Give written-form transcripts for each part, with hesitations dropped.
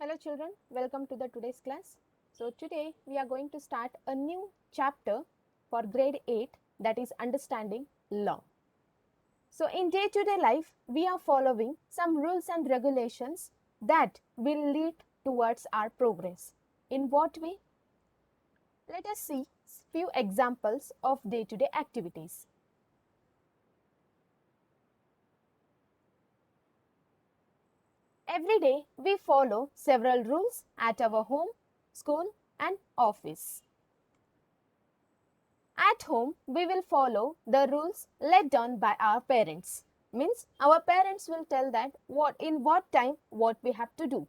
Hello children, welcome to the today's class. So today we are going to start a new chapter for grade 8, that is understanding law. So in day-to-day life we are following some rules and regulations that will lead towards our progress. In what way? Let us see few examples of day-to-day activities. Every day we follow several rules at our home, school and office. At home, we will follow the rules laid down by our parents. Means our parents will tell that in what time what we have to do.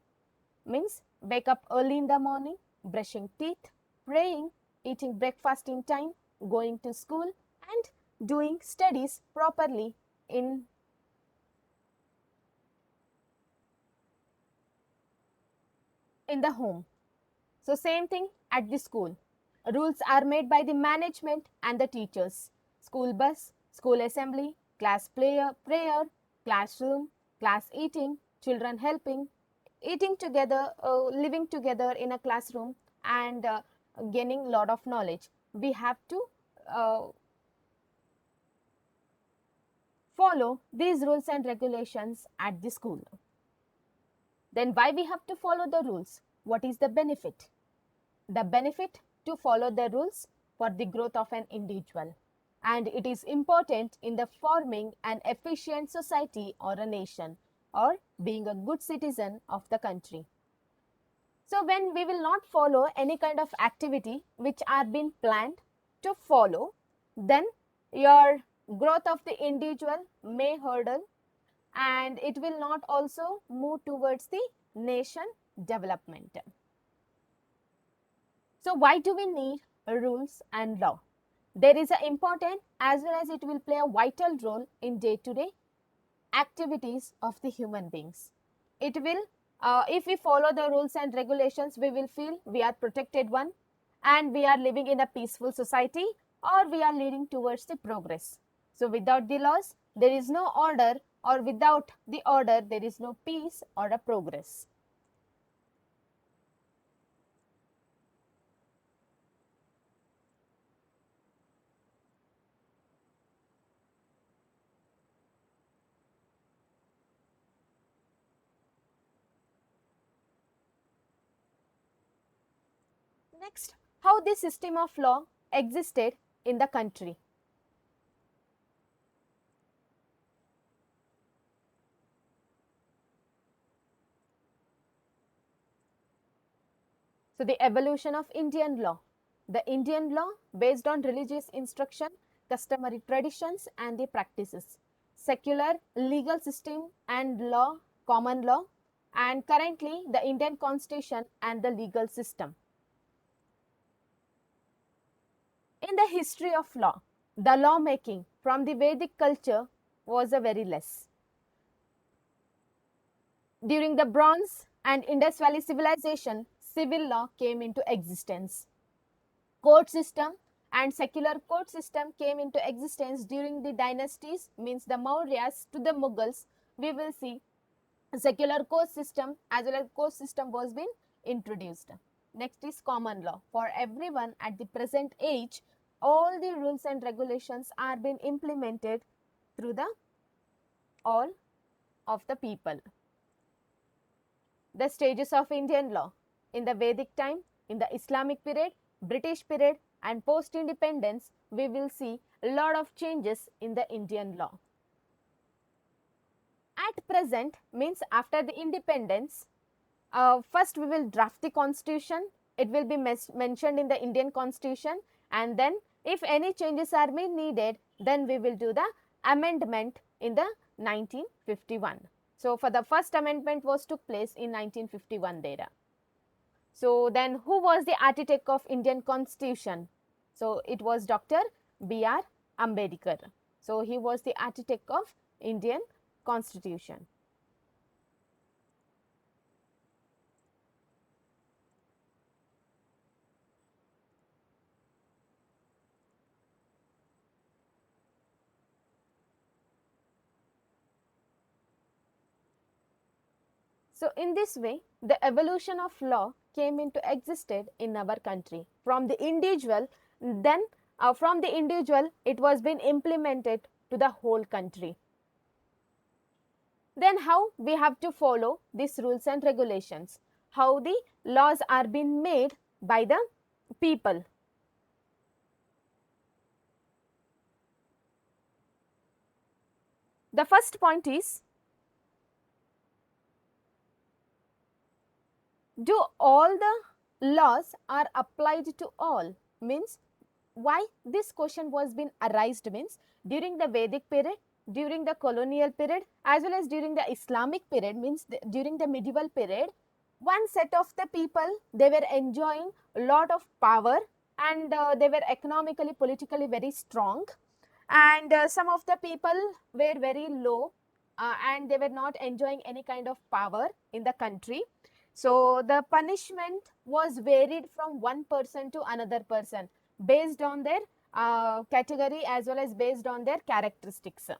Means wake up early in the morning, brushing teeth, praying, eating breakfast in time, going to school and doing studies properly in the home. So same thing at the school. Rules are made by the management and the teachers. School bus, school assembly, class prayer, classroom, class eating, children helping, eating together, living together in a classroom and gaining lot of knowledge. We have to uh, follow these rules and regulations at the school. Then why we have to follow the rules? What is the benefit? The benefit to follow the rules for the growth of an individual, and it is important in the forming an efficient society or a nation or being a good citizen of the country. So when we will not follow any kind of activity which are being planned to follow, then your growth of the individual may hurdle and it will not also move towards the nation development. So why do we need rules and law? There is an important as well as it will play a vital role in day-to-day activities of the human beings. It will, if we follow the rules and regulations, we will feel we are protected one and we are living in a peaceful society or we are leading towards the progress. So without the laws, there is no order, or without the order, there is no peace or a progress. Next, how this system of law existed in the country. So the evolution of Indian law. The Indian law based on religious instruction, customary traditions and the practices. Secular legal system and law, common law, and currently the Indian constitution and the legal system. In the history of law, the lawmaking from the Vedic culture was a very less. During the Bronze and Indus Valley civilization, civil law came into existence. Court system and secular court system came into existence during the dynasties, means the Mauryas to the Mughals. We will see secular court system as well as court system was been introduced. Next is common law. For everyone at the present age, all the rules and regulations are being implemented through the all of the people. The stages of Indian law. In the Vedic time, in the Islamic period, British period and post-independence, we will see a lot of changes in the Indian law. At present, means after the independence, first we will draft the constitution. It will be mentioned in the Indian constitution, and then if any changes are being needed, then we will do the amendment in the 1951. So for the first amendment was took place in 1951 there. So then who was the architect of Indian constitution? So it was Dr. B.R. Ambedkar. So he was the architect of Indian constitution. So in this way, the evolution of law came into existed in our country from the individual, then from the individual it was been implemented to the whole country. Then how we have to follow these rules and regulations, how the laws are being made by the people. The first point is, do all the laws are applied to all? Means why this question was been arised means during the Vedic period, during the colonial period, as well as during the Islamic period, means during the medieval period, one set of the people, they were enjoying a lot of power, and they were economically, politically very strong, and some of the people were very low, and they were not enjoying any kind of power in the country. So the punishment was varied from one person to another person based on their category as well as based on their characteristics.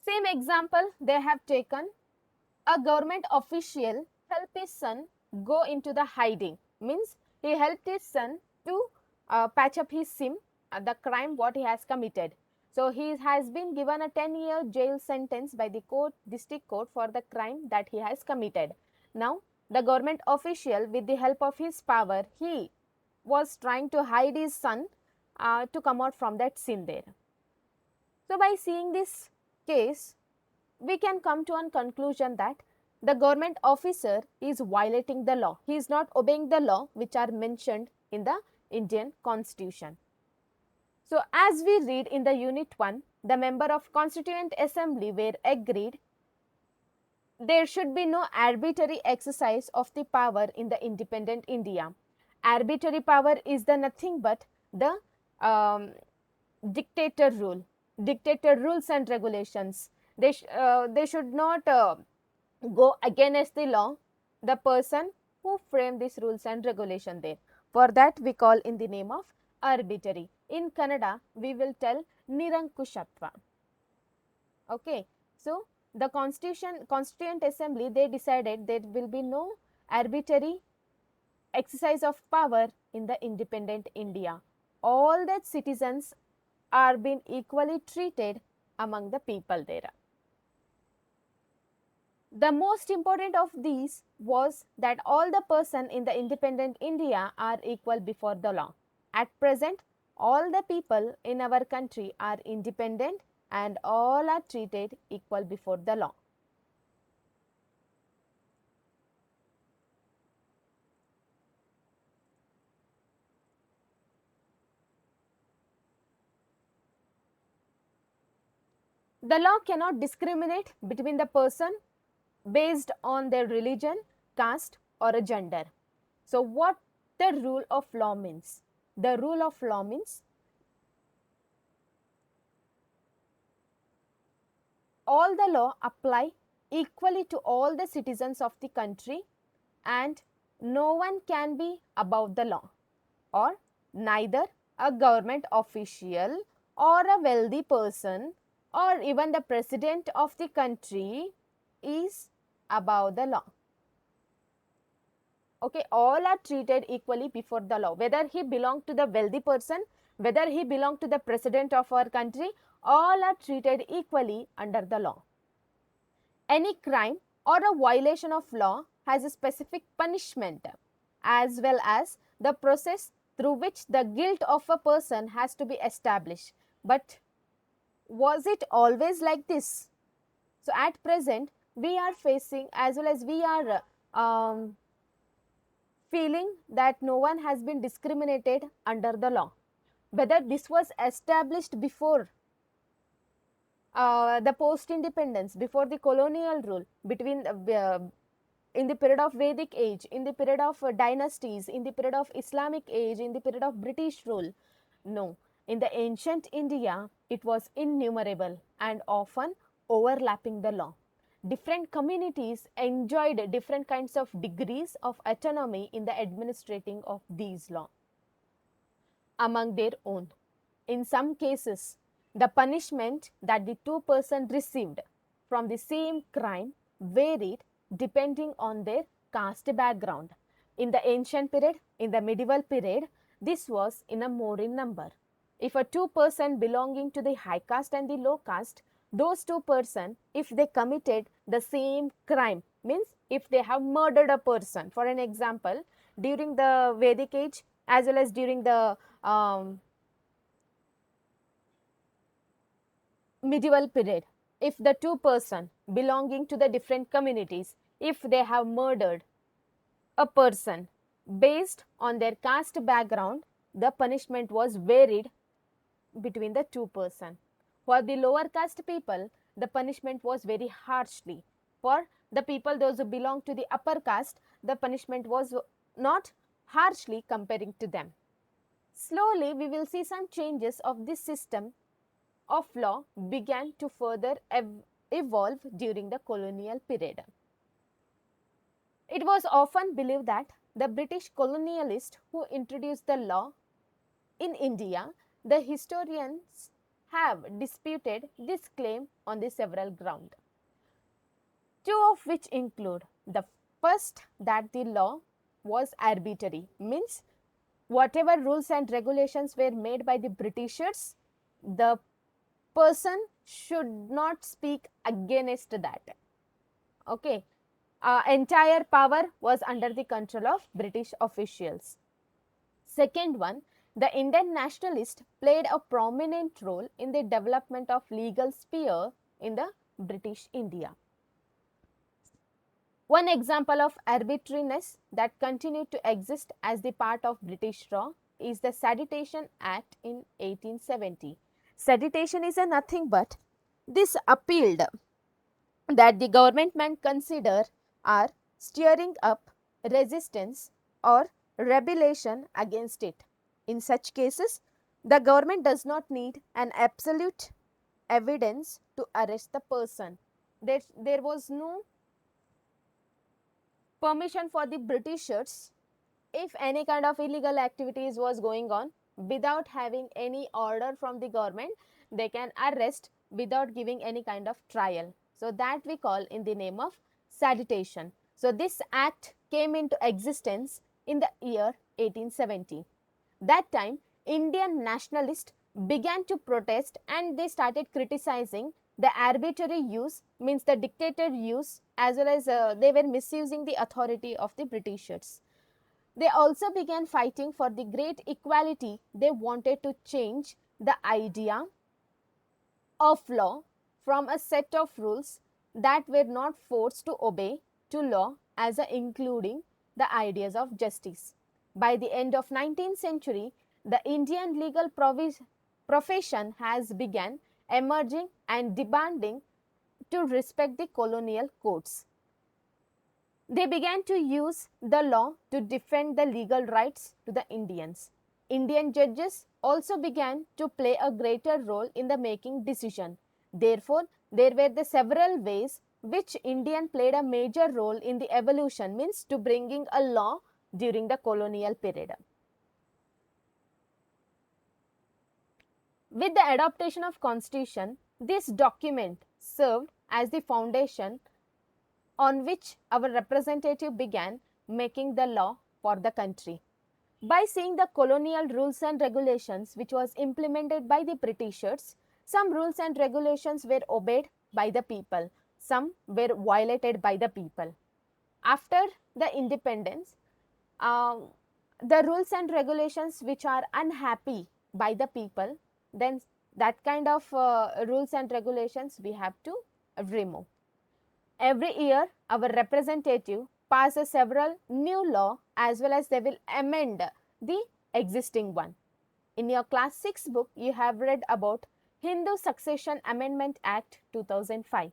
Same example they have taken. A government official helped his son go into the hiding, means he helped his son to patch up his sin, the crime what he has committed. So he has been given a 10-year jail sentence by the district court for the crime that he has committed. Now the government official, with the help of his power, he was trying to hide his son to come out from that sin there. So by seeing this case, we can come to a conclusion that the government officer is violating the law. He is not obeying the law which are mentioned in the Indian Constitution. So as we read in the Unit 1, the member of Constituent Assembly were agreed there should be no arbitrary exercise of the power in the independent India. Arbitrary power is the nothing but the dictator rules and regulations. They should not go against the law, the person who framed these rules and regulation there. For that we call in the name of arbitrary. In Kannada, we will tell Nirankushatva. Okay, so the Constituent Assembly, they decided there will be no arbitrary exercise of power in the independent India. All the citizens are being equally treated among the people there. The most important of these was that all the person in the independent India are equal before the law. At present, all the people in our country are independent and all are treated equal before the law. The law cannot discriminate between the person based on their religion, caste or a gender. So what the rule of law means? The rule of law means all the law apply equally to all the citizens of the country and no one can be above the law, or neither a government official or a wealthy person or even the president of the country is above the law. Okay, all are treated equally before the law, whether he belong to the wealthy person, whether he belong to the president of our country, all are treated equally under the law. Any crime or a violation of law has a specific punishment as well as the process through which the guilt of a person has to be established. But was it always like this? So at present we are facing as well as we are feeling that no one has been discriminated under the law. Whether this was established before the post-independence, before the colonial rule, between in the period of Vedic age, in the period of dynasties, in the period of Islamic age, in the period of British rule. No, in the ancient India, it was innumerable and often overlapping the law. Different communities enjoyed different kinds of degrees of autonomy in the administrating of these laws among their own. In some cases, the punishment that the two persons received from the same crime varied depending on their caste background. In the ancient period, in the medieval period, this was in a more in number. If a two person belonging to the high caste and the low caste, those two person, if they committed the same crime, means if they have murdered a person, for an example, during the Vedic age as well as during the medieval period, if the two person belonging to the different communities, if they have murdered a person based on their caste background, the punishment was varied between the two person. For the lower caste people, the punishment was very harshly. For the people, those who belong to the upper caste, the punishment was not harshly comparing to them. Slowly, we will see some changes of this system of law began to further evolve during the colonial period. It was often believed that the British colonialists who introduced the law in India, the historians have disputed this claim on the several grounds. Two of which include the first, that the law was arbitrary, means whatever rules and regulations were made by the Britishers, the person should not speak against that. Okay, entire power was under the control of British officials. Second one, the Indian nationalists played a prominent role in the development of legal sphere in the British India. One example of arbitrariness that continued to exist as the part of British law is the Sedition Act in 1870. Sedition is nothing but this appealed that the government may consider are stirring up resistance or rebellion against it. In such cases, the government does not need an absolute evidence to arrest the person. There was no permission for the Britishers if any kind of illegal activities was going on without having any order from the government, they can arrest without giving any kind of trial. So that we call in the name of sedition. So this act came into existence in the year 1870. That time, Indian nationalists began to protest and they started criticizing the arbitrary use, means the dictator use, as well as they were misusing the authority of the Britishers. They also began fighting for the great equality. They wanted to change the idea of law from a set of rules that were not forced to obey to law as including the ideas of justice. By the end of 19th century, the Indian legal profession has begun emerging and demanding to respect the colonial codes. They began to use the law to defend the legal rights to the Indians. Indian judges also began to play a greater role in the making decision. Therefore, there were the several ways which Indian played a major role in the evolution, means to bringing a law during the colonial period. With the adoption of Constitution, this document served as the foundation on which our representative began making the law for the country. By seeing the colonial rules and regulations which was implemented by the Britishers, some rules and regulations were obeyed by the people, some were violated by the people. After the independence, the rules and regulations which are unhappy by the people, then that kind of rules and regulations we have to remove. Every year, our representative passes several new law as well as they will amend the existing one. In your class 6 book, you have read about Hindu Succession Amendment Act 2005.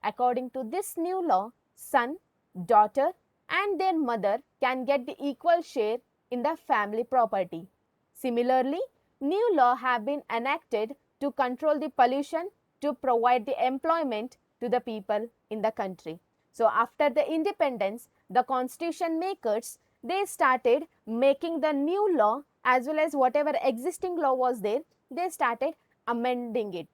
According to this new law, son, daughter and their mother can get the equal share in the family property. Similarly, new law have been enacted to control the pollution, to provide the employment to the people in the country. So after the independence, the constitution makers, they started making the new law as well as whatever existing law was there, they started amending it.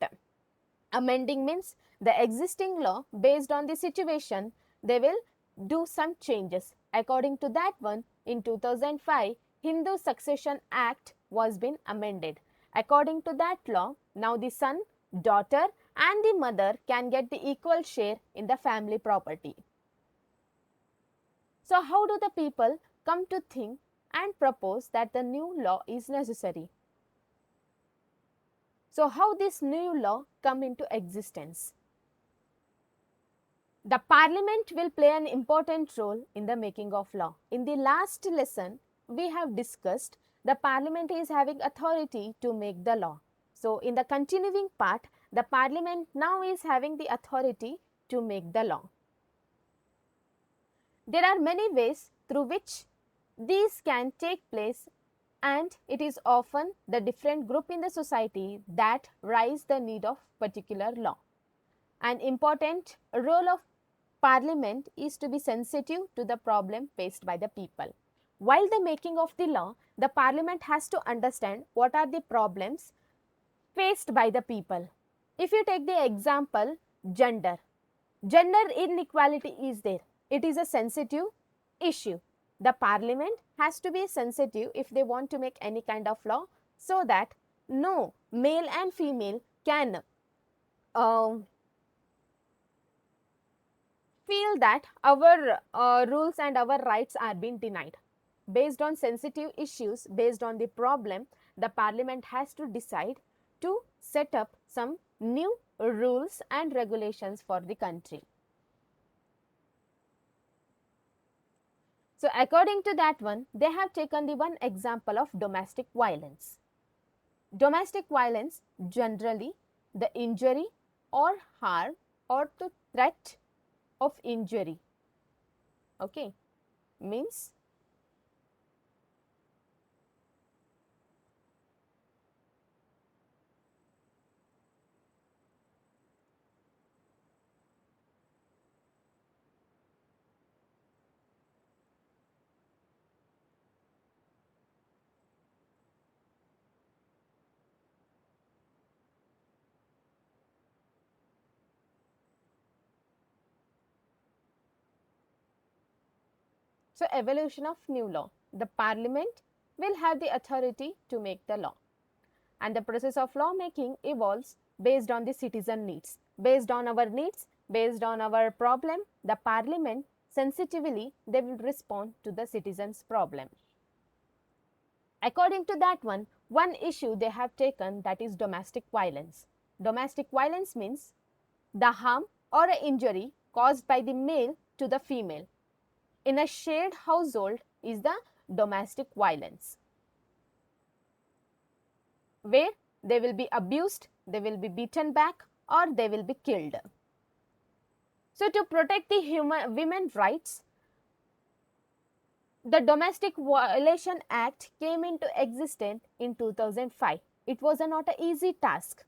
Amending means the existing law, based on the situation, they will do some changes. According to that one, in 2005, Hindu Succession Act was been amended. According to that law, now the son, daughter and the mother can get the equal share in the family property. So how do the people come to think and propose that the new law is necessary? So how this new law come into existence? The parliament will play an important role in the making of law. In the last lesson, we have discussed the parliament is having authority to make the law. So in the continuing part, the parliament now is having the authority to make the law. There are many ways through which these can take place, and it is often the different group in the society that rise the need of particular law. An important role of Parliament is to be sensitive to the problem faced by the people. While the making of the law, the Parliament has to understand what are the problems faced by the people. If you take the example, gender inequality is there. It is a sensitive issue. The Parliament has to be sensitive if they want to make any kind of law, so that no male and female can feel that our rules and our rights are being denied. Based on sensitive issues, based on the problem, the Parliament has to decide to set up some new rules and regulations for the country. So according to that one, they have taken the one example of domestic violence. Domestic violence, generally the injury or harm or the threat of injury, okay, means so evolution of new law. The Parliament will have the authority to make the law, and the process of law making evolves based on the citizen needs. Based on our needs, based on our problem, the Parliament sensitively they will respond to the citizens' problem. According to that one issue they have taken, that is domestic violence. Domestic violence means the harm or injury caused by the male to the female in a shared household is the domestic violence, where they will be abused, they will be beaten back, or they will be killed. So to protect the women's rights, the Domestic Violation Act came into existence in 2005. It was not an easy task.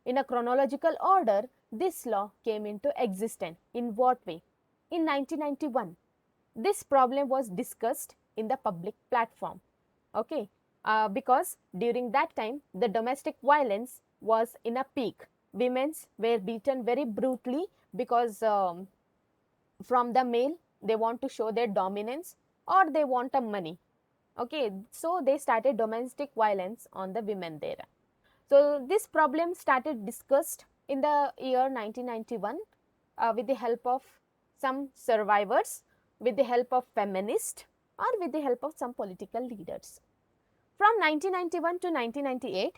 In a chronological order, this law came into existence. In what way? In 1991, this problem was discussed in the public platform. Okay, because during that time, the domestic violence was in a peak. Women were beaten very brutally because from the male, they want to show their dominance or they want a money. Okay, so they started domestic violence on the women there. So this problem started discussed in the year 1991 with the help of some survivors, with the help of feminists, or with the help of some political leaders. From 1991 to 1998,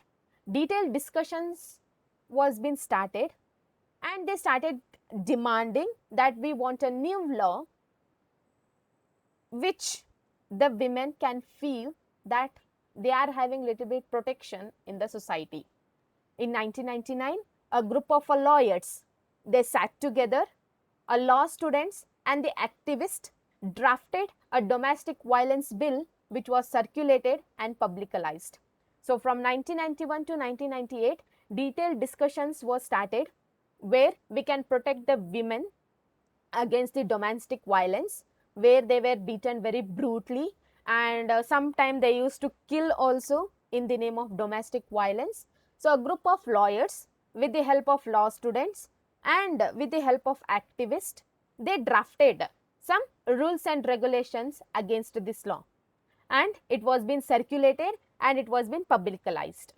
detailed discussions was been started, and they started demanding that we want a new law which the women can feel that they are having little bit protection in the society. In 1999, a group of lawyers, they sat together, law students and the activists drafted a domestic violence bill which was circulated and publicized. So from 1991 to 1998, detailed discussions were started where we can protect the women against the domestic violence, where they were beaten very brutally, and sometimes they used to kill also in the name of domestic violence. So a group of lawyers with the help of law students, and with the help of activists, they drafted some rules and regulations against this law, and it was being circulated and it was being publicized.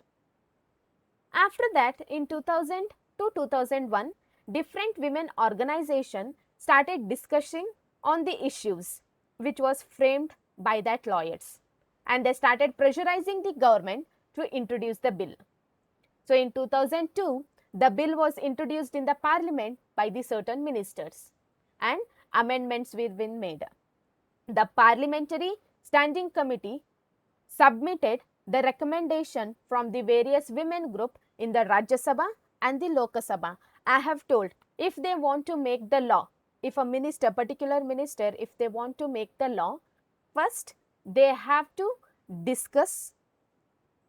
After that, in 2000 to 2001, different women organizations started discussing on the issues which was framed by that lawyers, and they started pressurizing the government to introduce the bill. So in 2002, the bill was introduced in the parliament by the certain ministers and amendments were being made. The Parliamentary Standing Committee submitted the recommendation from the various women group in the Rajya Sabha and the Lok Sabha. I have told, if they want to make the law, if a minister, particular minister, if they want to make the law, first they have to discuss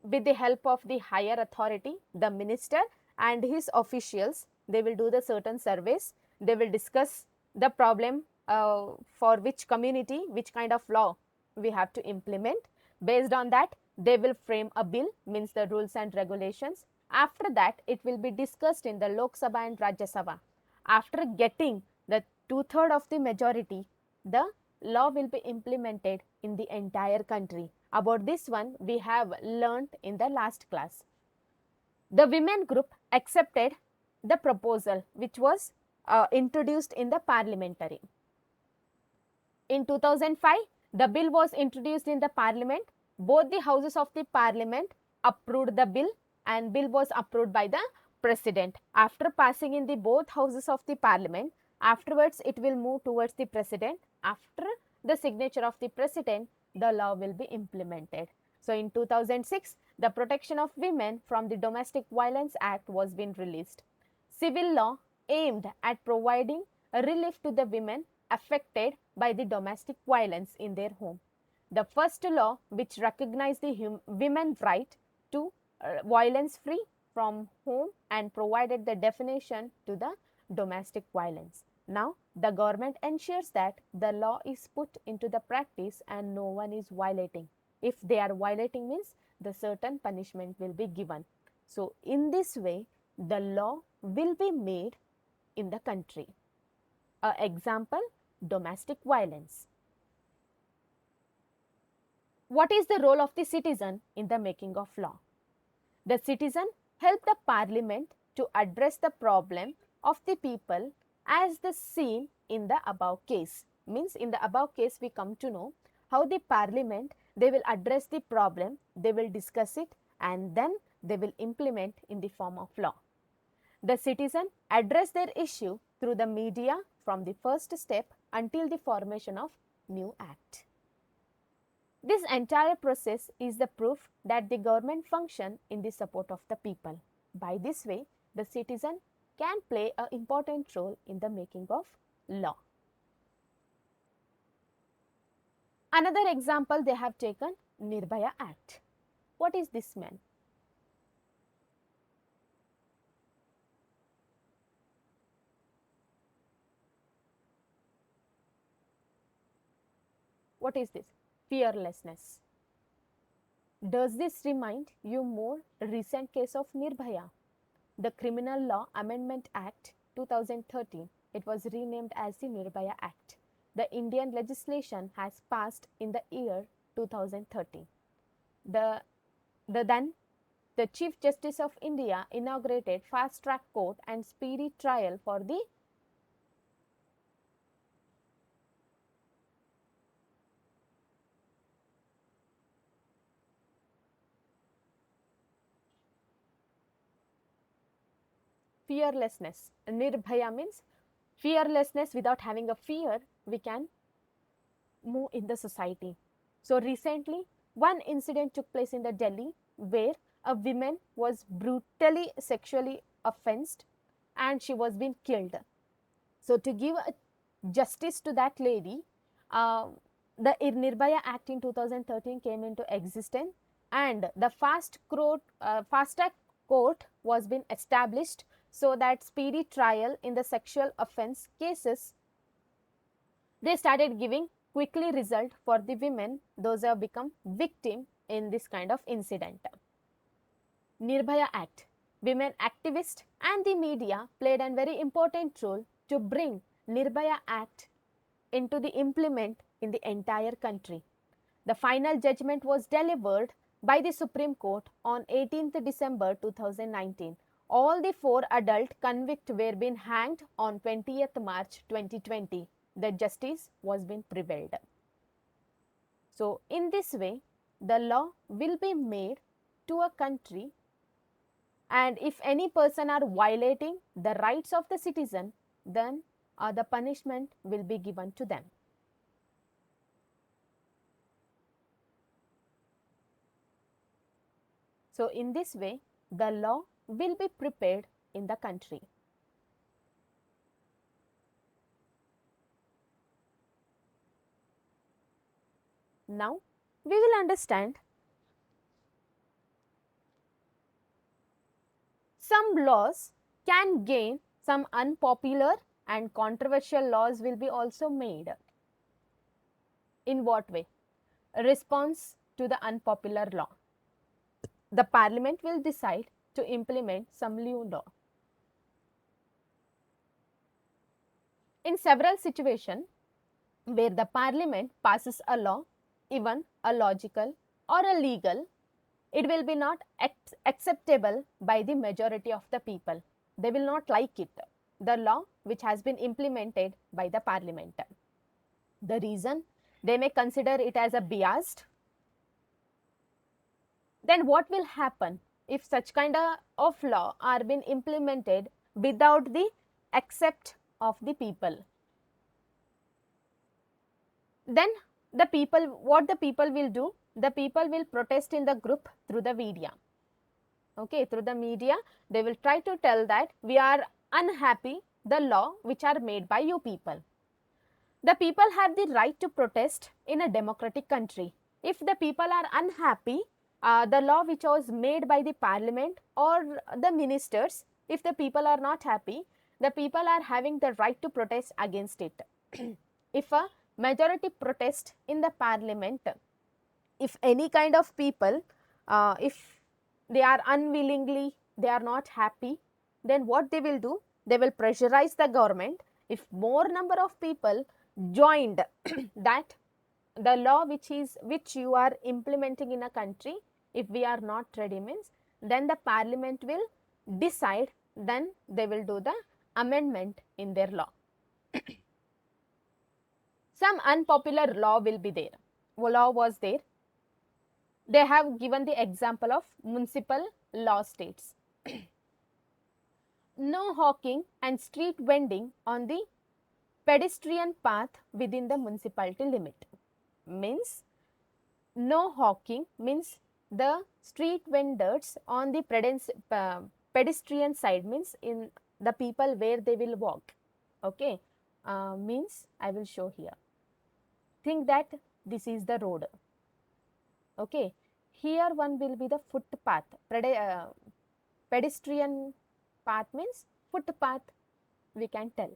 with the help of the higher authority, the minister and his officials. They will do the certain surveys. They will discuss the problem for which community, which kind of law we have to implement. Based on that, they will frame a bill, means the rules and regulations. After that, it will be discussed in the Lok Sabha and Rajya Sabha. After getting the 2/3 of the majority, the law will be implemented in the entire country. About this one, we have learnt in the last class. The women group accepted the proposal which was introduced in the parliamentary. In 2005, the bill was introduced in the parliament. Both the houses of the parliament approved the bill and bill was approved by the president. After passing in the both houses of the parliament, afterwards it will move towards the president. After the signature of the president, the law will be implemented. So in 2006, the Protection of Women from the Domestic Violence Act was being released. Civil law aimed at providing a relief to the women affected by the domestic violence in their home. The first law which recognized the women's right to violence free from home and provided the definition to the domestic violence. Now, the government ensures that the law is put into the practice and no one is violating. If they are violating, means the certain punishment will be given. So, in this way, the law will be made in the country. Example, domestic violence. What is the role of the citizen in the making of law? The citizen help the parliament to address the problem of the people as the seen in the above case. Means in the above case we come to know how the parliament, they will address the problem, they will discuss it and then they will implement in the form of law. The citizen address their issue through the media from the first step until the formation of new act. This entire process is the proof that the government function in the support of the people. By this way, the citizen can play an important role in the making of law. Another example they have taken, Nirbhaya Act. What is this meant? What is this? Fearlessness. Does this remind you more recent case of Nirbhaya? The Criminal Law Amendment Act 2013, it was renamed as the Nirbhaya Act. The Indian legislation has passed in the year 2013. The Chief Justice of India inaugurated fast track court and speedy trial for the fearlessness. Nirbhaya means fearlessness. Without having a fear, we can move in the society. So recently, one incident took place in the Delhi where a woman was brutally sexually offended and she was being killed. So to give justice to that lady, the Nirbhaya Act in 2013 came into existence and the fast track court was being established so that speedy trial in the sexual offense cases, they started giving quickly result for the women, those who have become victim in this kind of incident. Nirbhaya Act. women activists and the media played a very important role to bring Nirbhaya Act into the implement in the entire country. The final judgment was delivered by the Supreme Court on 18th December 2019. All the four adult convicts were being hanged on 20th March 2020. The justice was being prevailed. So in this way, the law will be made to a country, and if any person are violating the rights of the citizen, then the punishment will be given to them. So in this way, the law will be prepared in the country. Now we will understand some laws can gain, some unpopular and controversial laws will be also made. In what way? A response to the unpopular law. The parliament will decide to implement some new law. In several situations where the parliament passes a law, even a logical or a legal, it will be not acceptable by the majority of the people. They will not like it, the law which has been implemented by the parliament. The reason, they may consider it as a biased. Then what will happen if such kind of law are being implemented without the accept of the people? Then the people, what the people will do, the people will protest in the group through the media. Okay, through the media, they will try to tell that we are unhappy the law which are made by you people. The people have the right to protest in a democratic country. If the people are unhappy, the law which was made by the parliament or the ministers, if the people are not happy, the people are having the right to protest against it. If a majority protest in the parliament, if any kind of people, if they are unwillingly, they are not happy, then what they will do, they will pressurize the government. If more number of people joined that the law which you are implementing in a country, if we are not ready means, then the parliament will decide, then they will do the amendment in their law. Some unpopular law will be there. Law was there. They have given the example of municipal law states. No hawking and street vending on the pedestrian path within the municipality limit. Means no hawking means the street vendors on the pedestrian side, means in the people where they will walk. Okay, means I will show here. Think that this is the road. Okay, here one will be the footpath. Pedestrian path means footpath, we can tell.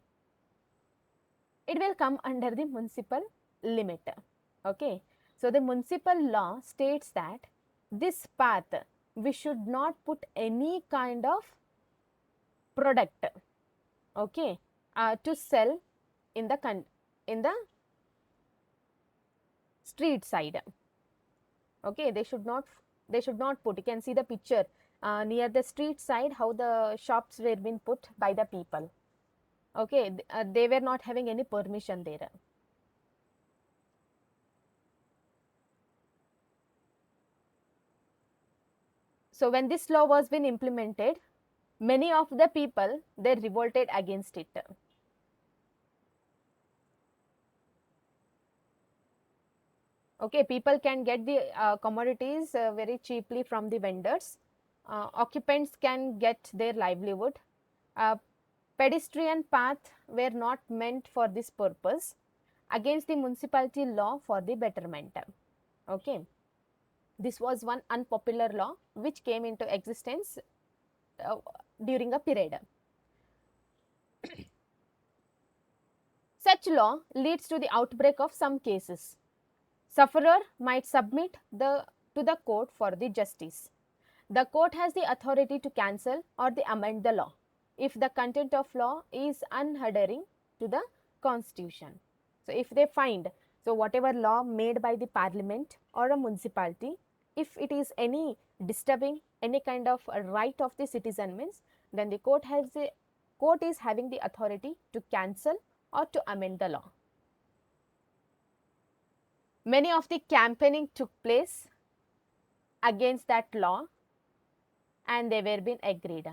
It will come under the municipal limit. Okay, so the municipal law states that this path we should not put any kind of product, okay, to sell in the street side. Okay, they should not put. You can see the picture near the street side how the shops were being put by the people. Okay, they were not having any permission there. So when this law was being implemented, many of the people, they revolted against it. Okay, people can get the commodities very cheaply from the vendors. Occupants can get their livelihood. Pedestrian paths were not meant for this purpose. Against the municipality law for the betterment. Okay, this was one unpopular law which came into existence during a period. Such law leads to the outbreak of some cases. Sufferer might submit to the court for the justice. The court has the authority to cancel or the amend the law if the content of law is unadhering to the constitution. So if they find, so whatever law made by the parliament or a municipality, if it is any disturbing any kind of a right of the citizen means, then the court is having the authority to cancel or to amend the law. Many of the campaigning took place against that law and they were being agreed.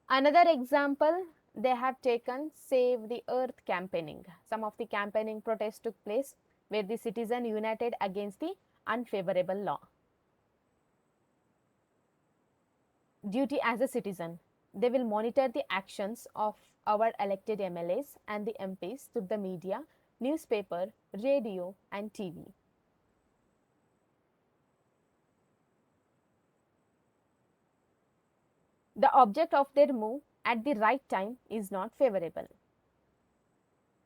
Another example, they have taken Save the Earth campaigning. Some of the campaigning protests took place where the citizen united against the unfavorable law. Duty as a citizen, they will monitor the actions of our elected MLAs and the MPs through the media, newspaper, radio and TV. The object of their move at the right time is not favorable.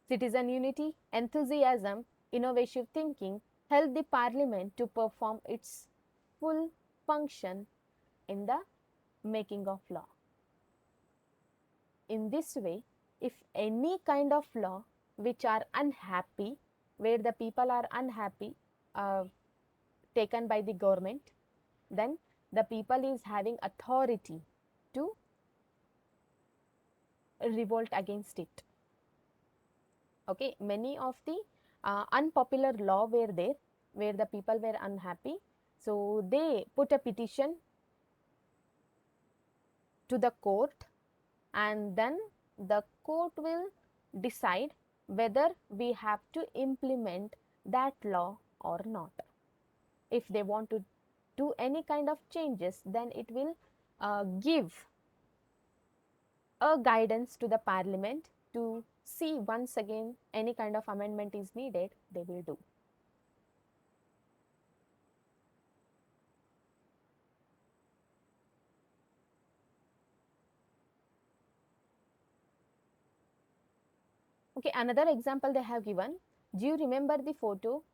Citizen unity, enthusiasm, innovative thinking help the parliament to perform its full function in the making of law. In this way, if any kind of law which are unhappy, where the people are unhappy, taken by the government, then the people is having authority to revolt against it. Okay, many of the unpopular law were there where the people were unhappy, so they put a petition to the court and then the court will decide whether we have to implement that law or not. If they want to do any kind of changes, then it will give a guidance to the parliament to see once again any kind of amendment is needed, they will do. Okay, another example they have given. Do you remember the photo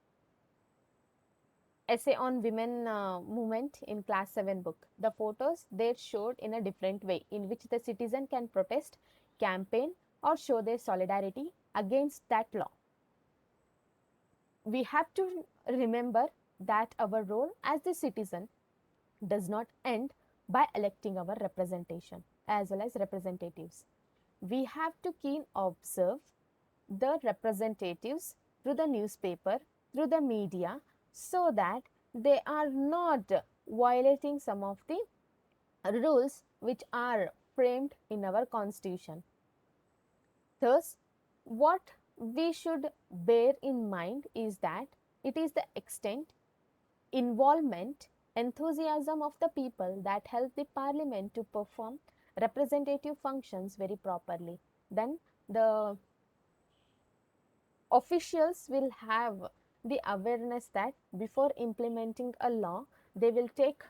essay on women movement in class 7 book? The photos they showed in a different way in which the citizen can protest, campaign or show their solidarity against that law. We have to remember that our role as the citizen does not end by electing our representation as well as representatives. We have to keen observe the representatives through the newspaper, through the media, so that they are not violating some of the rules which are framed in our constitution. Thus, what we should bear in mind is that it is the extent, involvement, enthusiasm of the people that help the parliament to perform representative functions very properly. Then the officials will have the awareness that before implementing a law, they will take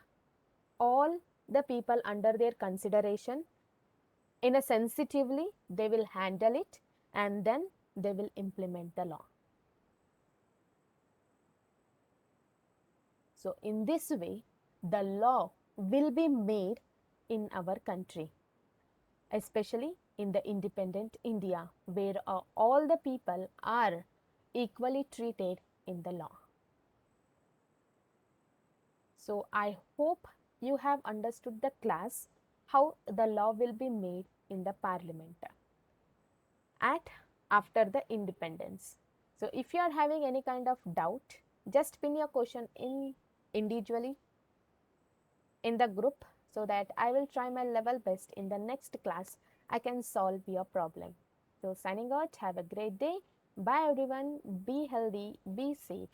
all the people under their consideration. In a sensitively, they will handle it and then they will implement the law. So in this way, the law will be made in our country, especially in the independent India, where all the people are equally treated in the law. So I hope you have understood the class how the law will be made in the parliament at after the independence. So if you are having any kind of doubt, just pin your question in individually in the group so that I will try my level best in the next class I can solve your problem. So signing out, have a great day. Bye everyone. Be healthy, be safe.